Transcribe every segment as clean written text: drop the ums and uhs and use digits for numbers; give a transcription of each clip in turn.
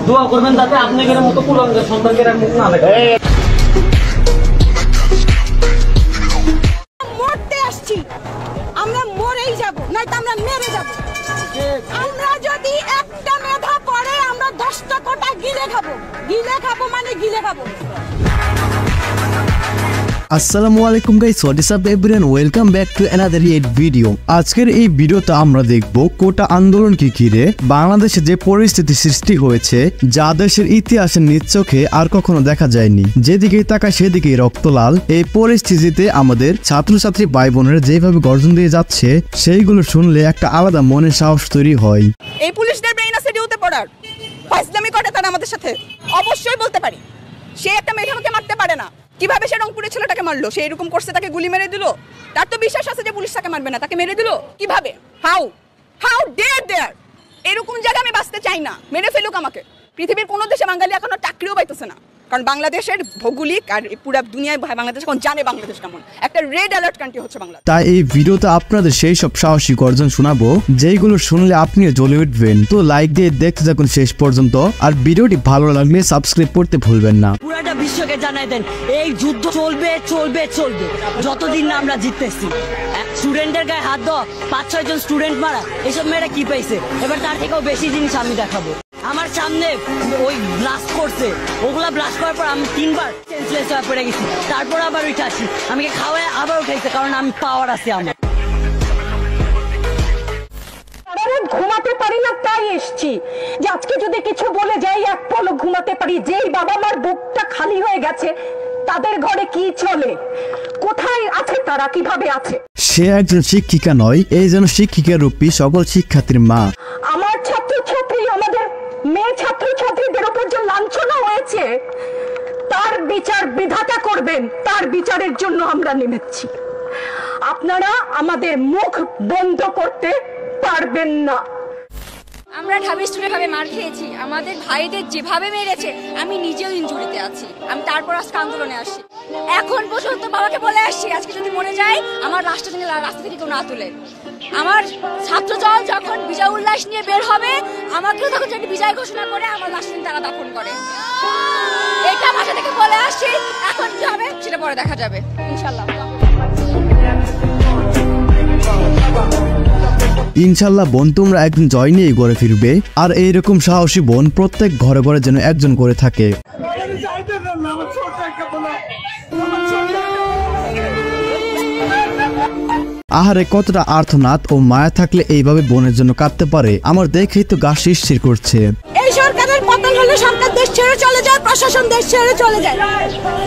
দোয়া করবেন যাতে আপনাদের মতো কুলাঙ্গার সন্তানদের আর মুখ না দেখে। মরতে আসছি, আমরা মরেই যাব, নয়তো আমরা মেরে যাব। আমরা যদি একটা মেধা পড়ে আমরা 10টা কোটা গিলে খাবো মানে গিলে খাবো। আসসালামু আলাইকুম guys, what is up everyone, welcome back to another it video. আজকের এই ভিডিওতে আমরা দেখব কোটা আন্দোলনকে ঘিরে বাংলাদেশে যে পরিস্থিতি সৃষ্টি হয়েছে, যা দেশের ইতিহাসের নিজ চোখে আর কখনো দেখা যায়নি। যেদিকেই তাকায় সেদিকেই রক্ত লাল। এই পরিস্থিতিতে আমাদের ছাত্রছাত্রী ভাই বোনেরা যেভাবে গর্জন দিয়ে যাচ্ছে, সেইগুলো শুনলে একটা আলাদা মনের সাহস তৈরি হয়। এই পুলিশদের ব্রেইন আছে ডিউতে পড়ার, ফাইজলামি করে তারা আমাদের সাথে। অবশ্যই বলতে পারি, সে একটা মেধাকে মারতে পারে না। কিভাবে সে রংপুরের ছেলেটাকে মারলো? সে এরকম করছে, তাকে গুলি মেরে দিল। তার তো বিশ্বাস আছে যে পুলিশ তাকে মারবে না, তাকে মেরে দিল। কিভাবে? হাউ ডেয়ার দেয়ার? এরকম জায়গায় আমি বাঁচতে চাই না, মেরে ফেলুক আমাকে। পৃথিবীর কোনো দেশে বাঙালি এখনো চাকরিও পাইতেছে না, কারণ বাংলাদেশের ভৌগোলিক আর পুরো দুনিয়ায় বাংলাদেশ এখন জানে বাংলাদেশ কেমন একটা রেড অ্যালার্ট কান্ট্রি হচ্ছে বাংলাদেশ। তাই এই ভিডিওতে আপনাদের সেই সব সাহসী গর্জন শোনাবো যেইগুলো শুনলে আপনিও জ্বলে উঠবেন। তো লাইক দিয়ে দেখতে থাকুন শেষ পর্যন্ত, আর ভিডিওটি ভালো লাগলে সাবস্ক্রাইব করতে ভুলবেন না। পুরাটা বিশ্বকে জানাই দেন, এই যুদ্ধ চলবে চলবে চলবে যতদিন না আমরা জিততেছি। স্টুডেন্টের গায়ে হাত দেওয়া, 5-6 জন স্টুডেন্ট মারা, এসব মেয়েরা কি পাইছে? এবার তার থেকেও বেশি জিনিস আমি দেখাবো। আমার সামনে ওই ব্লাস্ট করছে, ওগুলা ব্লাস্ট করার পর আমি 3বার সেন্সলেস হয়ে পড়ে গেছি, তারপর আবার উঠে আসি। আমাকে খাওয়ায় আবার উঠাইছে, কারণ আমি পাওয়ার আছে আমার। ঘুমাতে পারি না, তাই এসছি যে আজকে যদি কিছু বলে যাই এক পলক ঘুমাতে পারি। যেই বাবা মার বুকটা খালি হয়ে গেছে, তাদের ঘরে কি চলে, কোথায় আছে তারা, কিভাবে আছে? সে একজন শিক্ষিকা নয়, এই যেন শিক্ষিকা রূপী সকল শিক্ষার্থীর মা। আমার ছাত্রছাত্রী, আমাদের মেয়ে ছাত্রছাত্রীদের উপর যে লাঞ্ছনা হয়েছে, তার বিচার বিধাতা করবেন। তার বিচারের জন্য আমরা নেমেছি। আপনারা আমাদের মুখ বন্ধ করতে পারবেন না। আমরা ঢাবি স্টুডেন্ট ভাবে মার খেয়েছি, আমাদের ভাইদের যেভাবে মেরেছে, আমি নিজেও ইনজুরিতে আছি। আমি তারপর আজকে আন্দোলনে আসছি। এখন পর্যন্ত বাবাকে বলে আসছি, আজকে যদি মরে যায় আমার রাস্তা থেকে কেউ না তুলে। আমার ছাত্র দল যখন বিজয় উল্লাস নিয়ে বের হবে, আমাকেও তখন যদি বিজয় ঘোষণা করে আমার লাশ দিন তারা দাফন করে। এটা বাসা থেকে বলে আসছি। এখন কি হবে সেটা পরে দেখা যাবে ইনশাল্লাহ। ইনশাল্লাহ বোন, তোমরা একদিন জয় নিয়ে ঘরে ফিরবে, আর এইরকম সাহসী বোন প্রত্যেক ঘরে ঘরে যেন একজন করে থাকে। আহারে, কতটা আর্তনাদ ও মায়া থাকলে এইভাবে বোনের জন্য কাঁদতে পারে, আমার দেখেই তো গা শিরশির করছে। এই সরকারের পতন হলে সরকার দেশ ছেড়ে চলে যায়, প্রশাসন দেশ ছেড়ে চলে যায়,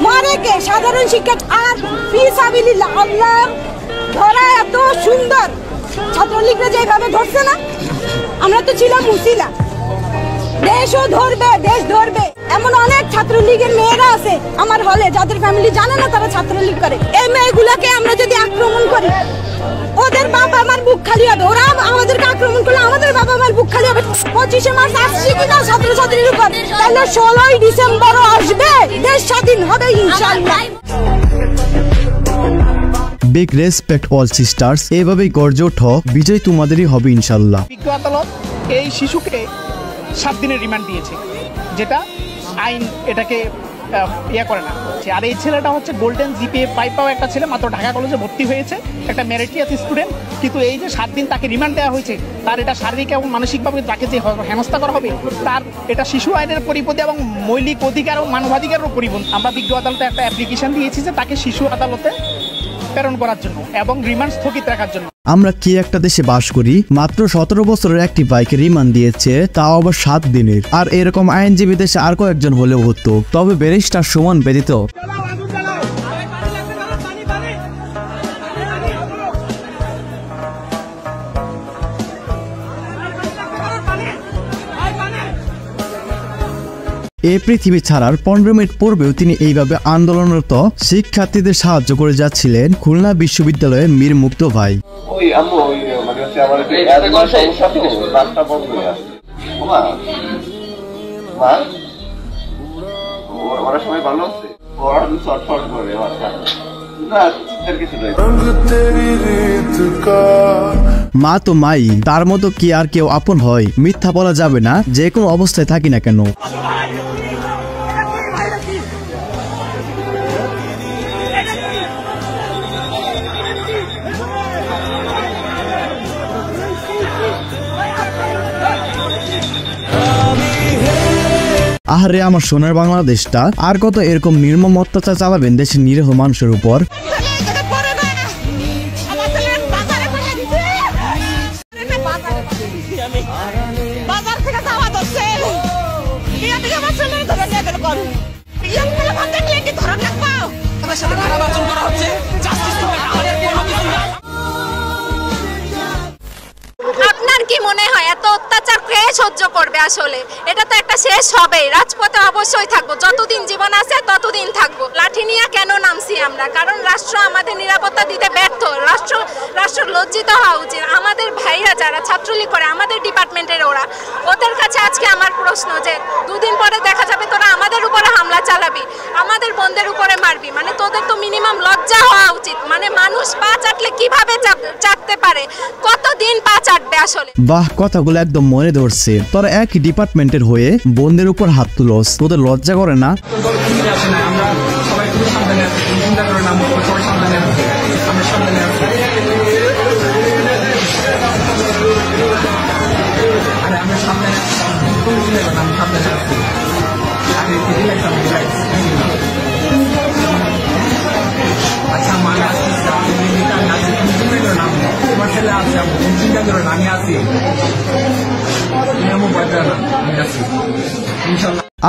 মারে কে? সাধারণ শিক্ষার্থী। আর ফিসাবিলিল্লাহ, আল্লাহ ধরা এত সুন্দর, ছাত্রলীগরা যেভাবে ধরছে না, আমরা তো ছিলাম মুসিলা। দেশও ধরবে, দেশ ধরবে। এমন অনেক ছাত্রলীগের মেয়েরা আছে আমার হলে, যাদের ফ্যামিলি জানে না তারা ছাত্রলীগ করে। এই মেয়েগুলোকে আমরা যদি আক্রমণ করি, ওদের বাবা আমার বুক খালি হবে। ওরা আমাদেরকে আক্রমণ করলে আমাদের বাবা আমার বুক খালি হবে। 25শে মার্চ আসছে কিনা ছাত্রছাত্রীর উপর, তাহলে 16ই ডিসেম্বরও আসবে, দেশ স্বাধীন হবে ইনশাআল্লাহ। বিগ রেসপেক্ট অল সিস্টার্স, এভাবেই গর্জে ওঠো, বিজয় তোমাদেরই হবে ইনশাল্লাহ। বিজ্ঞ আদালত এই শিশুকে 7 দিনের রিমান্ড দিয়েছে, যেটা আইন এটাকে করে না। আর এই ছেলেটা হচ্ছে গোল্ডেন জিপিএ 5 পাওয়া একটা ছেলে, মাত্র ঢাকা কলেজে ভর্তি হয়েছে, একটা মেরিটিয়াস স্টুডেন্ট। কিন্তু এই যে 7 দিন তাকে রিমান্ড দেওয়া হয়েছে, তার এটা শারীরিক এবং মানসিকভাবে তাকে যে হেনস্থা করা হবে, তার এটা শিশু আইনের পরিপন্থী এবং মৌলিক অধিকার ও মানবাধিকারেরও পরিপন্থী। আমরা বিজ্ঞ আদালতে একটা অ্যাপ্লিকেশন দিয়েছি যে তাকে শিশু আদালতে প্রেরণ করার জন্য এবং রিমান্ড স্থগিত রাখার জন্য। আমরা কি একটা দেশে বাস করি, মাত্র 17 বছরের একটি বাইকে রিমান্ড দিয়েছে, তাও আবার 7 দিনের। আর এরকম আইনজীবী দেশে আর কয়েকজন হলেও হতো, তবে ব্যারিস্টার সুমন ব্যতীত। এই পৃথিবী ছাড়ার 15 মিনিট পূর্বেও তিনি এইভাবে আন্দোলনরত শিক্ষার্থীদের সাহায্য করে যাচ্ছিলেন খুলনা বিশ্ববিদ্যালয়ের মীর মুক্ত ভাই। মা তো মাই, তার মতো কি আর কেউ আপন হয়? মিথ্যা বলা যাবে না, যে কোনো অবস্থায় থাকি না কেন। আহারে আমার সোনার বাংলাদেশটা, আর কত এরকম নির্মম অত্যাচার চালাবেন দেশের নিরীহ মানুষের উপর? আপনার কি মনে হয় এত অত্যাচার কে সহ্য করবে? আসলে এটা তো একটা শেষ হবে। রাজপথে অবশ্যই থাকবো, যতদিন জীবন আছে ততদিন থাকবো। লাঠি নিয়ে কেন নামছি আমরা? কারণ রাষ্ট্র আমাদের নিরাপত্তা দিতে ব্যর্থ। রাষ্ট্র লজ্জিত হওয়া উচিত। আমাদের ভাইরা যারা ছাত্রলীগ করে, আমাদের ডিপার্টমেন্টের ওদের কাছে আজকে আমার প্রশ্ন যে দুদিন পরে দেখা যাবে তোরা আমাদের উপরে হামলা চালাবি, আমাদের বোনদের উপরে মারবি, মানে তোদের তো মিনিমাম লজ্জা হওয়া উচিত। মানে মানুষ পা চাটলে কিভাবে চাটতে পারে? কতদিন পা চাটবে আসলে? বাহ, কথাগুলো একদম মনে ধরছে। তোরা একই ডিপার্টমেন্টের হয়ে বোনদের উপর হাত তুলস, তোদের লজ্জা করে না?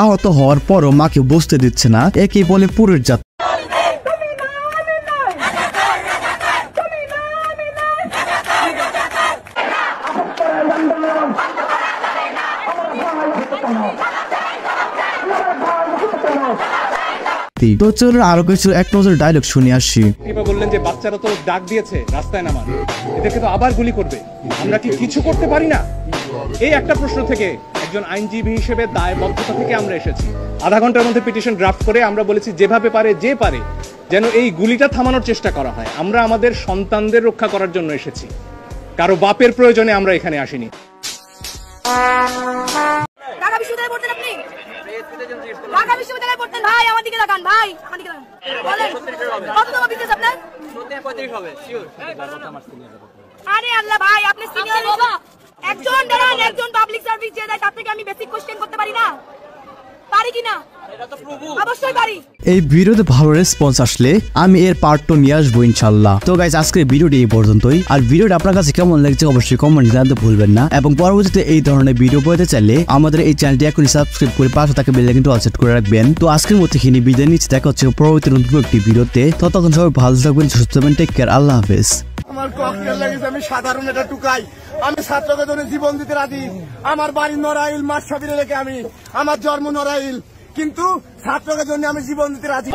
আহত হওয়ার পরও মাকে বুঝতে দিচ্ছে না, একেই বলে পুরুষ জাত। তো চলুন আরো কিছু এক নজর ডায়লগ শুনে আসি। বললেন যে বাচ্চারা তো ডাক দিয়েছে রাস্তায় নামার, এদেরকে তো আবার গুলি করবে, আমরা কি কিছু করতে পারি না? এই একটা প্রশ্ন থেকে একজন আইনজীবী হিসেবে দায়বদ্ধতা থেকে আমরা এসেছি। আধা ঘন্টার মধ্যে পিটিশন ড্রাফট করে আমরা বলেছি যেভাবে পারে যে পারে যেন এই গুলিটা থামানোর চেষ্টা করা হয়। আমরা আমাদের সন্তানদের রক্ষা করার জন্য এসেছি, কারো বাপের প্রয়োজনে আমরা এখানে আসিনি। ঢাকা বিশ্ববিদ্যালয়ে পড়তেন আপনি? ঢাকা বিশ্ববিদ্যালয়ে পড়তেন ভাই? আমার দিকে তাকান ভাই, আমার দিকে তাকান। বলেন কত টাকা বিজনেস আপনার? 35 হবে শিওর। আরে আল্লাহ ভাই, আপনি সিনিয়র একজন দাঁড়ান, একজন পাবলিক সার্ভিস যে দেয় তার থেকে আমি বেসিক কোশ্চেন করতে পারি না? পারি কিনা? এটা তো প্রভু, অবশ্যই পারি। এই ভিডিওতে ভালো রেসপন্স আসলে আমি এর পার্ট 2 নিয়ে আসবো ইনশাআল্লাহ। তো গাইস, আজকের ভিডিওটি এই পর্যন্তই। আর ভিডিওটা আপনার কাছে কেমন লাগছে অবশ্যই কমেন্ট জানাতে ভুলবেন না। এবং পরবর্তীতে এই ধরনের ভিডিও পেতে চাইলে আমাদের এই চ্যানেলটি এখনই সাবস্ক্রাইব করে পাশে থাকা বেল আইকনটি অল সেট করে রাখবেন। তো আজকের মতো এখানে বিদায় নিচ্ছি, দেখা হচ্ছে পরবর্তী নতুন একটি ভিডিওতে। ততক্ষণ সবাই ভালো থাকবেন, সুস্থ থাকবেন, টেক কেয়ার, আল্লাহ হাফেজ। আমার ককটেল লাগেছে, আমি সাধারণ এটা টুকাই, আমি ছাত্রকে জন্য জীবন দিতে রাজি। আমার বাড়ি নড়াইল, মাঠসাবিরে রেখে আমি, আমার জন্ম নড়াইল, কিন্তু ছাত্রকে জন্য আমি জীবন দিতে রাজি।